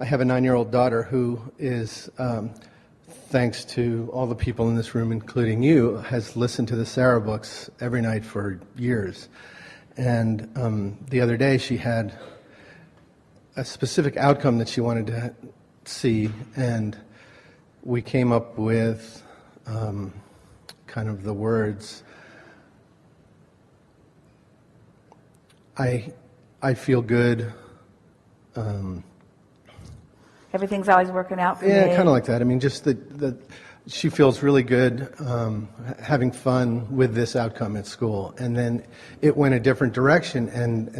I have a 9-year-old daughter who is, thanks to all the people in this room, including you, has listened to the Sarah books every night for years. And the other day she had a specific outcome that she wanted to see, and we came up with kind of the words, I feel good. Everything's always working out for me. Yeah, kind of like that. I mean, just that she feels really good having fun with this outcome at school. And then it went a different direction, and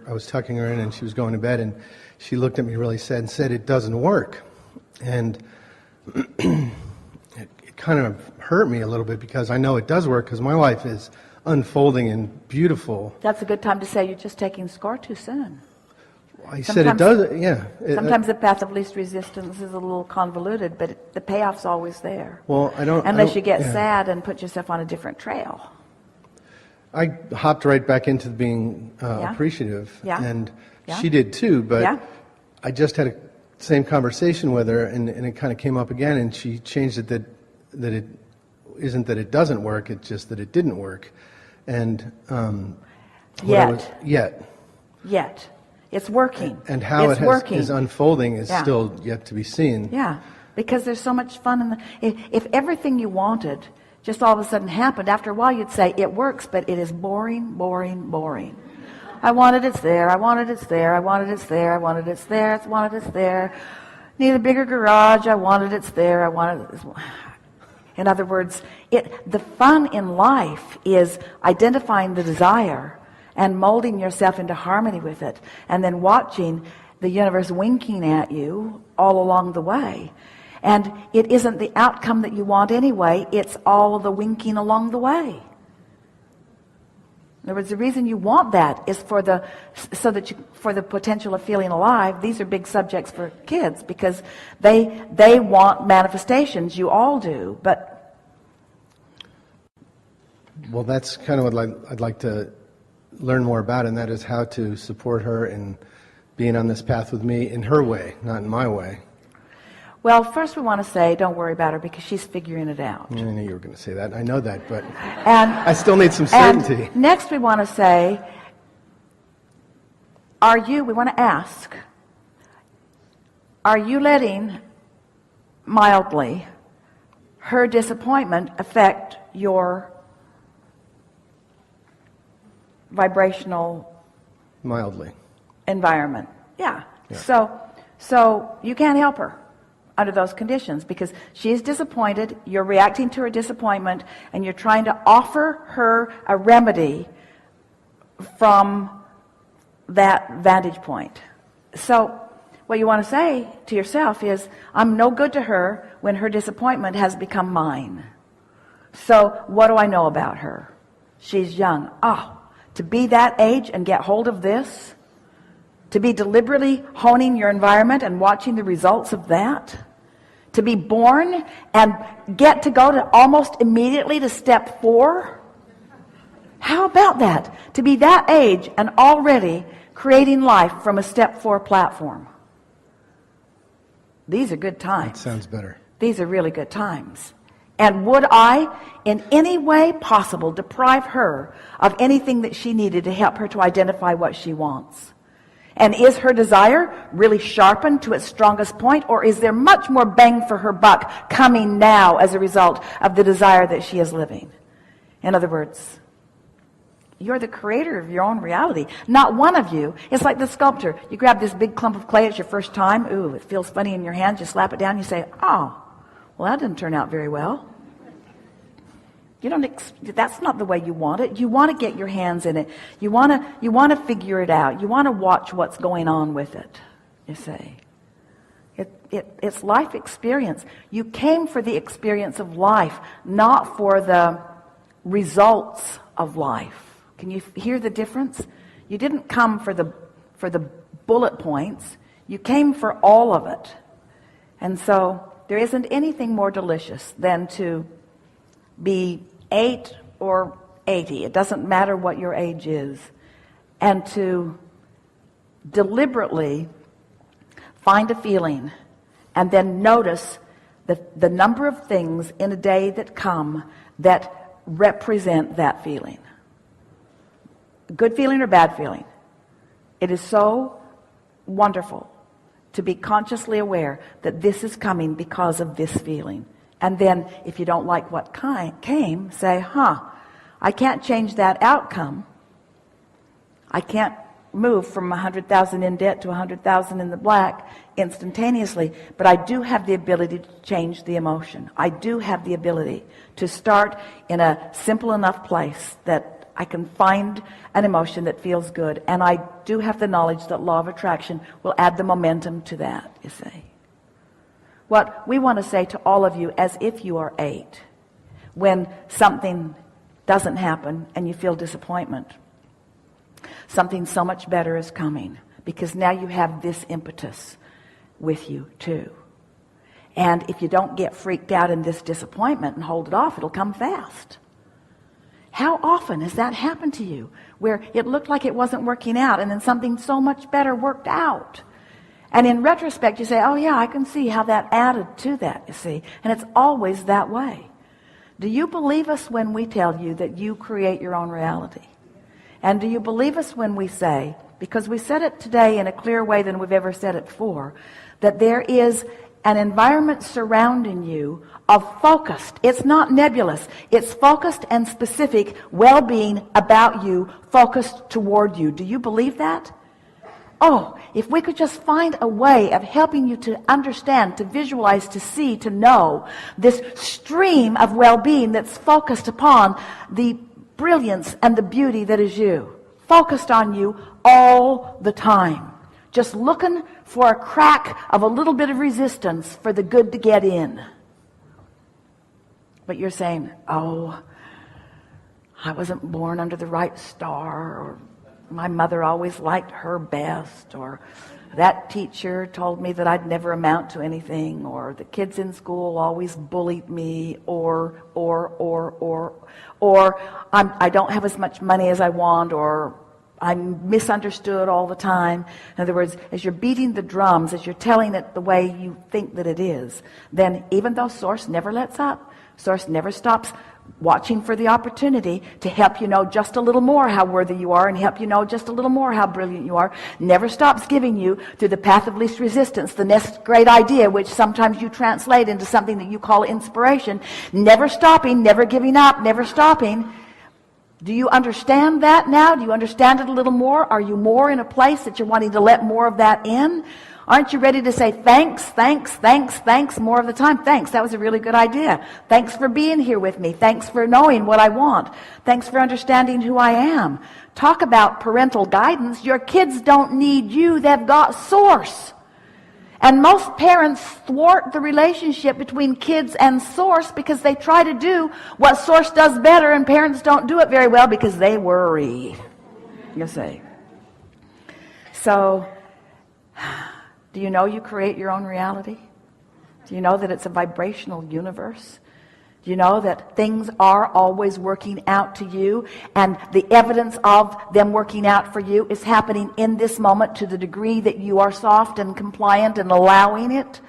I was tucking her in, and she was going to bed, and she looked at me really sad and said, "It doesn't work." And it kind of hurt me a little bit, because I know it does work, because my life is unfolding and beautiful. That's a good time to say you're just taking score too soon. I said it does, yeah. Sometimes the path of least resistance is a little convoluted, but the payoff's always there. Well, unless you get sad and put yourself on a different trail. I hopped right back into being appreciative, and she did too, but I just had a same conversation with her, and it kind of came up again, and she changed it that it isn't that it doesn't work, it's just that it didn't work. And Yet. It's working. And how is unfolding is still yet to be seen. Yeah, because there's so much fun if everything you wanted just all of a sudden happened, after a while you'd say, it works, but it is boring, boring, boring. I wanted it's there, I wanted it's there, I wanted it's there, I wanted it's there, I wanted it's there. Need a bigger garage, I wanted it's there, I wanted it's... In other words, the fun in life is identifying the desire and molding yourself into harmony with it, and then watching the universe winking at you all along the way. And it isn't the outcome that you want anyway, it's all of the winking along the way. In other words, the reason you want that is for the potential of feeling alive. These are big subjects for kids, because they want manifestations. You all do, but... Well, that's kind of what I'd like to learn more about, and that is how to support her in being on this path with me in her way, not in my way. Well, first we want to say don't worry about her, because she's figuring it out. I knew you were going to say that. I know that, but I still need some certainty. And next we want to say, we want to ask, are you letting mildly her disappointment affect your vibrational mildly environment? Yeah. So you can't help her under those conditions, because she's disappointed, you're reacting to her disappointment, and you're trying to offer her a remedy from that vantage point. So what you want to say to yourself is, I'm no good to her when her disappointment has become mine. So what do I know about her? She's young. To be that age and get hold of this, to be deliberately honing your environment and watching the results of that, to be born and get to go to almost immediately to step 4. How about that? To be that age and already creating life from a step 4 platform. These are good times. That sounds better. These are really good times. And would I, in any way possible, deprive her of anything that she needed to help her to identify what she wants? And is her desire really sharpened to its strongest point, or is there much more bang for her buck coming now as a result of the desire that she is living? In other words, you're the creator of your own reality. Not one of you. It's like the sculptor. You grab this big clump of clay, it's your first time. Ooh, it feels funny in your hand. You slap it down, you say, oh, well, that didn't turn out very well. That's not the way you want it. You want to get your hands in it. You want to figure it out. You want to watch what's going on with it, you see. It's life experience. You came for the experience of life, not for the results of life. Can you hear the difference? You didn't come for the bullet points. You came for all of it. And so there isn't anything more delicious than to be 8 or 80. It doesn't matter what your age is. And to deliberately find a feeling, and then notice the number of things in a day that come that represent that feeling. Good feeling or bad feeling. It is so wonderful to be consciously aware that this is coming because of this feeling. And then if you don't like what came, say, I can't change that outcome. I can't move from 100,000 in debt to 100,000 in the black instantaneously, but I do have the ability to change the emotion. I do have the ability to start in a simple enough place that I can find an emotion that feels good, and I do have the knowledge that law of attraction will add the momentum to that, you see. What we want to say to all of you, as if you are 8, when something doesn't happen and you feel disappointment, something so much better is coming, because now you have this impetus with you too. And if you don't get freaked out in this disappointment and hold it off, it'll come fast. How often has that happened to you, where it looked like it wasn't working out and then something so much better worked out? And in retrospect, you say, oh yeah, I can see how that added to that, you see. And it's always that way. Do you believe us when we tell you that you create your own reality? And do you believe us when we say, because we said it today in a clearer way than we've ever said it before, that there is an environment surrounding you of focused, it's not nebulous, it's focused and specific well-being about you, focused toward you. Do you believe that? Oh, if we could just find a way of helping you to understand, to visualize, to see, to know this stream of well-being that's focused upon the brilliance and the beauty that is you, focused on you all the time, just looking for a crack of a little bit of resistance for the good to get in. But you're saying, oh, I wasn't born under the right star, or my mother always liked her best, or that teacher told me that I'd never amount to anything, or the kids in school always bullied me, or I don't have as much money as I want, or I'm misunderstood all the time. In other words, as you're beating the drums, as you're telling it the way you think that it is, then even though Source never lets up, Source never stops watching for the opportunity to help you know just a little more how worthy you are, and help you know just a little more how brilliant you are, never stops giving you, through the path of least resistance, the next great idea, which sometimes you translate into something that you call inspiration. Never stopping, never giving up, never stopping. Do you understand that now? Do you understand it a little more? Are you more in a place that you're wanting to let more of that in? Aren't you ready to say thanks, thanks, thanks, thanks more of the time? Thanks, that was a really good idea. Thanks for being here with me. Thanks for knowing what I want. Thanks for understanding who I am. Talk about parental guidance. Your kids don't need you. They've got Source. And most parents thwart the relationship between kids and Source because they try to do what Source does better, and parents don't do it very well because they worry. You see. So, do you know you create your own reality? Do you know that it's a vibrational universe? Do you know that things are always working out to you, and the evidence of them working out for you is happening in this moment to the degree that you are soft and compliant and allowing it,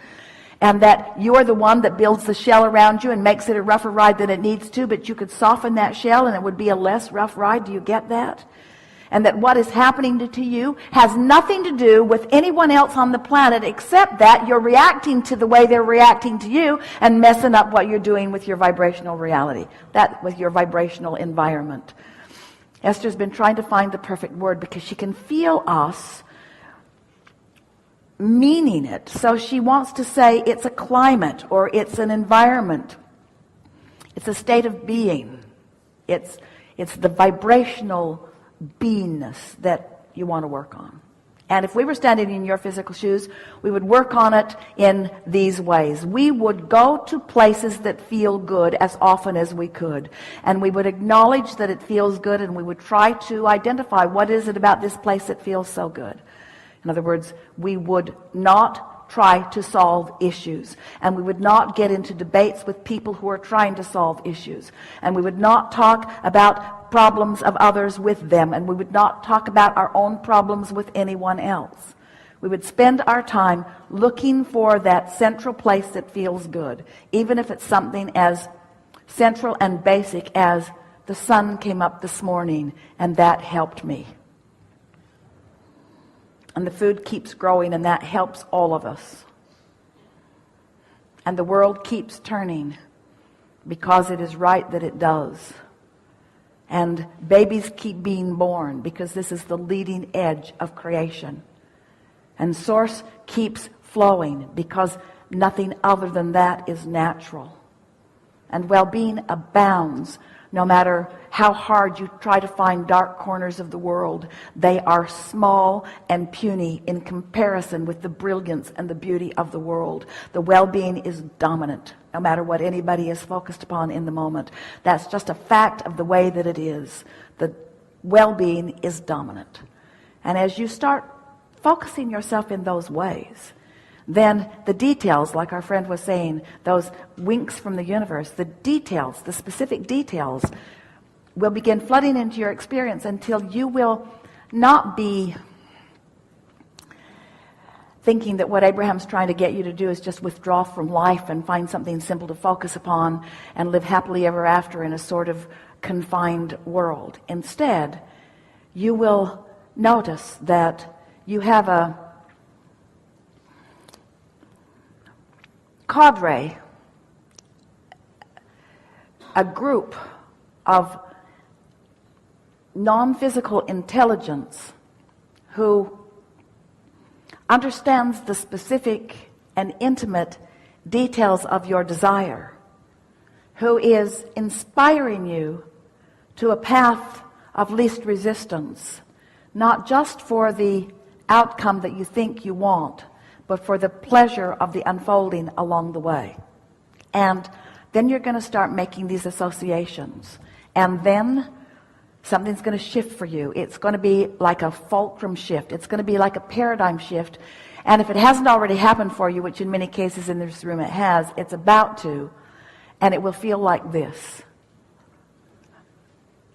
and that you are the one that builds the shell around you and makes it a rougher ride than it needs to, but you could soften that shell and it would be a less rough ride. Do you get that? And that what is happening to you has nothing to do with anyone else on the planet, except that you're reacting to the way they're reacting to you and messing up what you're doing with your vibrational reality, that with your vibrational environment. Esther's been trying to find the perfect word because she can feel us meaning it. So she wants to say it's a climate, or it's an environment. It's a state of being. It's the vibrational beingness that you want to work on. And if we were standing in your physical shoes, we would work on it in these ways. We would go to places that feel good as often as we could. And we would acknowledge that it feels good, and we would try to identify what is it about this place that feels so good. In other words, we would not try to solve issues, and we would not get into debates with people who are trying to solve issues, and we would not talk about problems of others with them, and we would not talk about our own problems with anyone else. We would spend our time looking for that central place that feels good, even if it's something as central and basic as the sun came up this morning and that helped me. And the food keeps growing and that helps all of us. And the world keeps turning because it is right that it does. And babies keep being born because this is the leading edge of creation. And source keeps flowing because nothing other than that is natural. And well-being abounds no matter how hard you try to find dark corners of the world. They are small and puny in comparison with the brilliance and the beauty of the world. The well-being is dominant no matter what anybody is focused upon in the moment. That's just a fact of the way that it is. The well-being is dominant. And as you start focusing yourself in those ways, then the details, like our friend was saying, those winks from the universe, the details, the specific details will begin flooding into your experience until you will not be thinking that what Abraham's trying to get you to do is just withdraw from life and find something simple to focus upon and live happily ever after in a sort of confined world. Instead, you will notice that you have a cadre, a group of non-physical intelligence who understands the specific and intimate details of your desire, who is inspiring you to a path of least resistance, not just for the outcome that you think you want, but for the pleasure of the unfolding along the way. And then you're going to start making these associations. And then something's going to shift for you. It's going to be like a fulcrum shift. It's going to be like a paradigm shift. And if it hasn't already happened for you, which in many cases in this room it has, it's about to. And it will feel like this.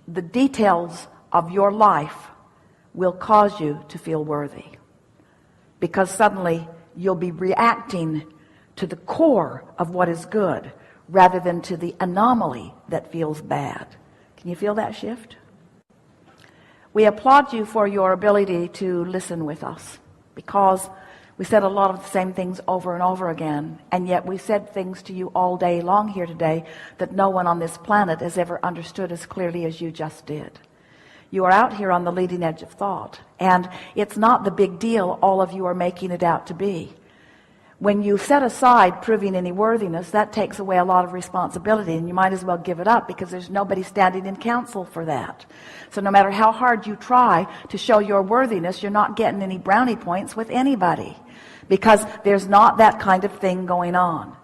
The details of your life will cause you to feel worthy. Because suddenly you'll be reacting to the core of what is good rather than to the anomaly that feels bad. Can you feel that shift? We applaud you for your ability to listen with us, because we said a lot of the same things over and over again, and yet we said things to you all day long here today that no one on this planet has ever understood as clearly as you just did. You are out here on the leading edge of thought, and it's not the big deal all of you are making it out to be. When you set aside proving any worthiness, that takes away a lot of responsibility, and you might as well give it up because there's nobody standing in counsel for that. So no matter how hard you try to show your worthiness, you're not getting any brownie points with anybody, because there's not that kind of thing going on.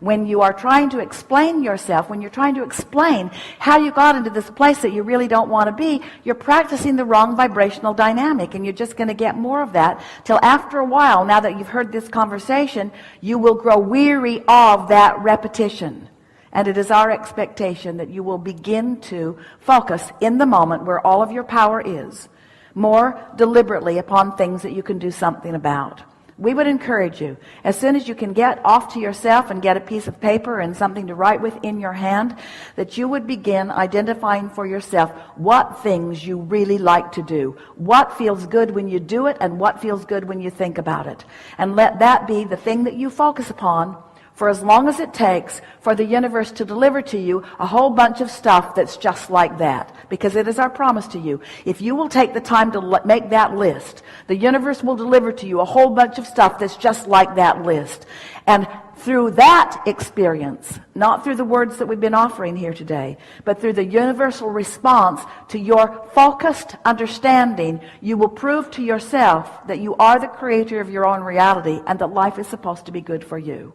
When you are trying to explain yourself, when you're trying to explain how you got into this place that you really don't want to be, you're practicing the wrong vibrational dynamic, and you're just going to get more of that till after a while, now that you've heard this conversation, you will grow weary of that repetition. And it is our expectation that you will begin to focus in the moment where all of your power is, more deliberately upon things that you can do something about. We would encourage you, as soon as you can get off to yourself and get a piece of paper and something to write with in your hand, that you would begin identifying for yourself what things you really like to do, what feels good when you do it, and what feels good when you think about it. And let that be the thing that you focus upon for as long as it takes for the universe to deliver to you a whole bunch of stuff that's just like that. Because it is our promise to you. If you will take the time to make that list, the universe will deliver to you a whole bunch of stuff that's just like that list. And through that experience, not through the words that we've been offering here today, but through the universal response to your focused understanding, you will prove to yourself that you are the creator of your own reality and that life is supposed to be good for you.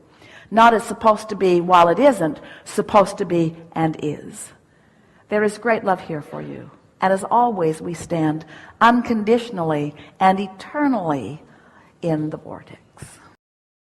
Not as supposed to be while it isn't, supposed to be and is. There is great love here for you. And as always, we stand unconditionally and eternally in the vortex.